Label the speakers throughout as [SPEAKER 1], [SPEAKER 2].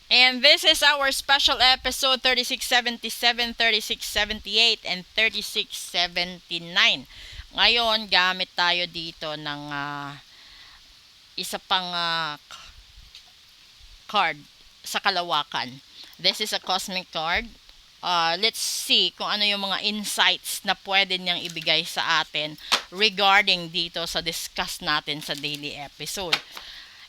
[SPEAKER 1] And this is our special episode 3677, 3678, and 3679. Ngayon, gamit tayo dito ng isa pang card sa kalawakan. This is a cosmic card. Let's see kung ano yung mga insights na pwede niyang ibigay sa atin regarding dito sa discuss natin sa daily episode.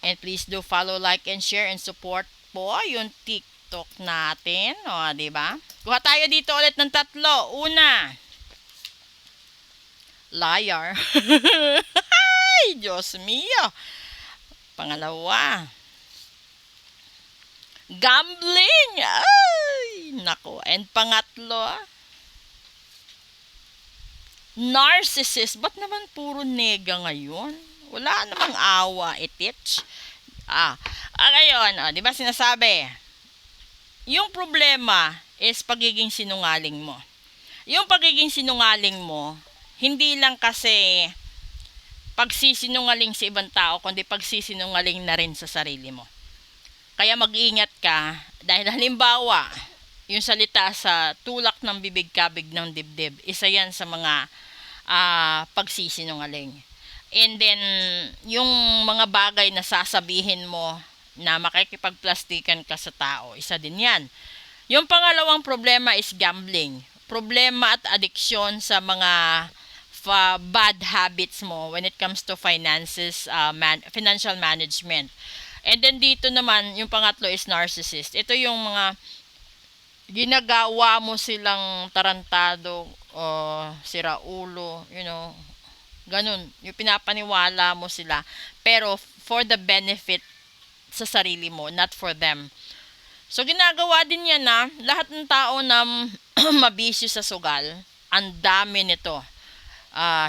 [SPEAKER 1] And please do follow, like, and share and support po yung TikTok natin. O, di ba? Kuha tayo dito ulit ng tatlo. Una, liar. Ay, Diyos mio. Pangalawa, gambling. Ay, nako. And pangatlo, narcissist. Ba't naman puro nega ngayon? Wala namang awa, itich. Ngayon, di ba sinasabi, yung problema is pagiging sinungaling mo. Yung pagiging sinungaling mo, hindi lang kasi pagsisinungaling sa ibang tao, kundi pagsisinungaling na rin sa sarili mo. Kaya mag-iingat ka, dahil halimbawa, yung salita sa tulak ng bibig kabig ng dibdib, isa yan sa mga pagsisinungaling. And then, yung mga bagay na sasabihin mo na makikipagplastikan ka sa tao, isa din yan. Yung pangalawang problema is gambling. Problema at addiction sa mga bad habits mo when it comes to finances, financial management. And then dito naman, yung pangatlo is narcissist. Ito yung mga ginagawa mo silang tarantado o siraulo, ganun. Yung pinapaniwala mo sila, pero for the benefit sa sarili mo, not for them. So, ginagawa din yan na lahat ng tao na mabisyo sa sugal, ang dami nito.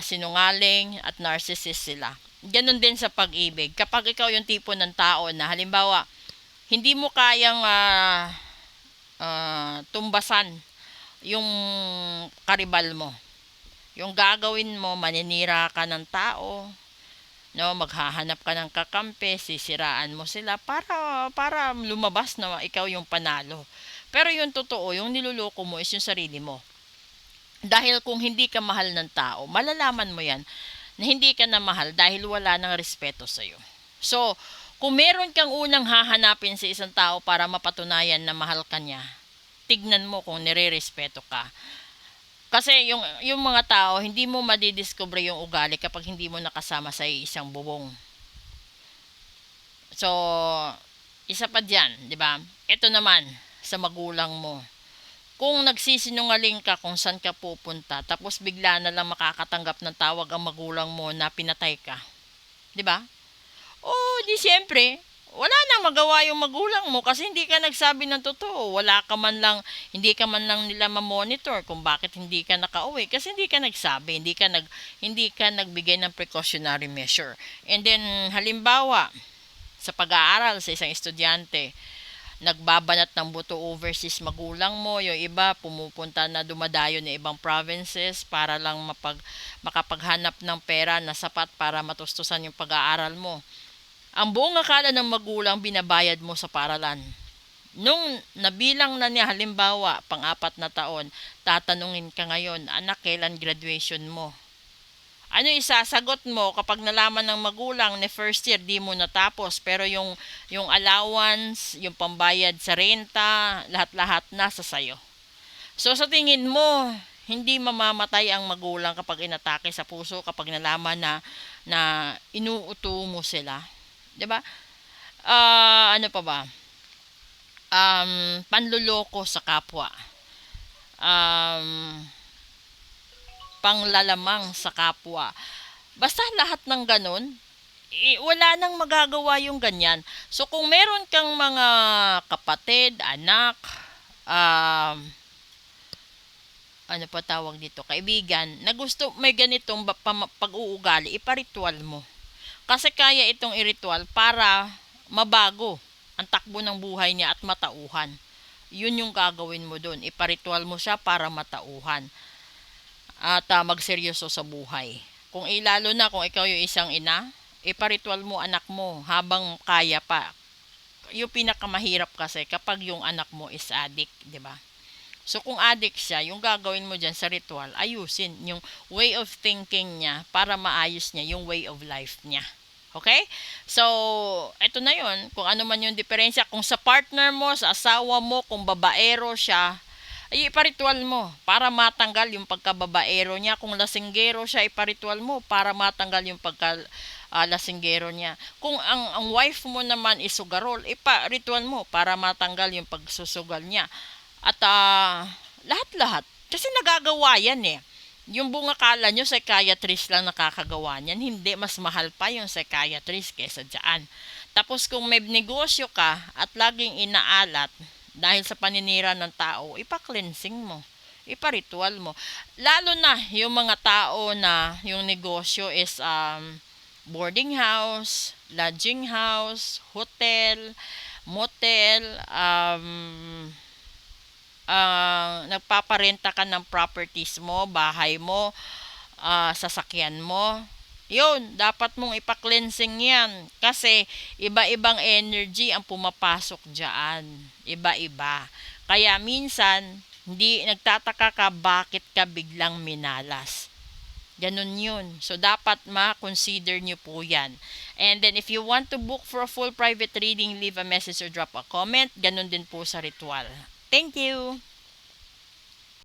[SPEAKER 1] Sinungaling at narcissist sila. Ganon din sa pag-ibig. Kapag ikaw yung tipo ng tao na halimbawa, hindi mo kayang tumbasan yung karibal mo. Yung gagawin mo, maninira ka ng tao, maghahanap ka ng kakampi, sisiraan mo sila para lumabas na ikaw yung panalo. Pero yung totoo, yung niluloko mo is yung sarili mo. Dahil kung hindi ka mahal ng tao, malalaman mo yan na hindi ka na mahal dahil wala ng respeto sa'yo. So, kung meron kang unang hahanapin sa isang tao para mapatunayan na mahal ka niya, tignan mo kung nire-respeto ka. Kasi yung mga tao, hindi mo madidiscover yung ugali kapag hindi mo nakasama sa isang bubong. So, isa pa dyan, di ba? Ito naman, sa magulang mo. Kung nagsisinungaling ka kung saan ka pupunta, tapos bigla na lang makakatanggap ng tawag ang magulang mo na pinatay ka. 'Di ba? O, di siyempre, wala nang magawa yung magulang mo kasi hindi ka nagsabi ng totoo. Hindi ka man lang nila ma-monitor kung bakit hindi ka nakauwi kasi hindi ka nagsabi, hindi ka nagbigay ng precautionary measure. And then, halimbawa, sa pag-aaral sa isang estudyante, nagbabanat ng buto overseas magulang mo, yung iba pumupunta na dumadayo na ibang provinces para lang makapaghanap ng pera na sapat para matustusan yung pag-aaral mo. Ang buong akala ng magulang binabayad mo sa paralan. Nung nabilang na niya halimbawa pang-4 na taon, tatanungin ka ngayon, anak, kailan graduation mo? Ano isasagot mo kapag nalaman ng magulang na first year di mo natapos pero yung allowance, yung pambayad sa renta, lahat-lahat nasa sayo. So sa tingin mo, hindi mamamatay ang magulang kapag inatake sa puso kapag nalaman na inuuto mo sila, 'di ba? Ano pa ba? Panluloko sa kapwa. Panglalamang sa kapwa. Basta lahat ng ganun, wala nang magagawa yung ganyan. So, kung meron kang mga kapatid, anak, ano pa tawag dito, kaibigan, na gusto may ganitong pag-uugali, iparitual mo. Kasi kaya itong iritual para mabago ang takbo ng buhay niya at matauhan. Yun yung gagawin mo dun. Iparitual mo siya para matauhan at magseryoso sa buhay. Kung lalo na kung ikaw yung isang ina, iparitual mo anak mo habang kaya pa. yung pinakamahirap kasi kapag yung anak mo is addict, 'di ba? So kung addict siya, yung gagawin mo diyan sa ritual, ayusin yung way of thinking niya para maayos niya yung way of life niya. Okay? So, eto na yun. Kung ano man yung diferensya. Kung sa partner mo, sa asawa mo, kung babaero siya, ay iparitual mo para matanggal yung pagkababaero niya. Kung lasinggero siya, iparitual mo para matanggal yung lasinggero niya. Kung ang wife mo naman is sugarol, iparitual mo para matanggal yung pagsusugal niya. At lahat-lahat. Kasi nagagawa yan eh. Yung bunga kala nyo, psychiatrist lang nakakagawa niyan. Hindi, mas mahal pa yung psychiatrist kesa dyan. Tapos kung may negosyo ka at laging inaalat dahil sa paninira ng tao, ipa-cleansing mo. Ipa-ritual mo. Lalo na yung mga tao na yung negosyo is boarding house, lodging house, hotel, motel, nagpaparenta ka ng properties mo, bahay mo, sasakyan mo, yun, dapat mong ipa-cleansing yan. Kasi, iba-ibang energy ang pumapasok dyan. Iba-iba. Kaya, minsan, hindi nagtataka ka bakit ka biglang minalas. Ganun yun. So, dapat ma-consider nyo po yan. And then, if you want to book for a full private reading, leave a message or drop a comment. Ganun din po sa ritual. Thank you!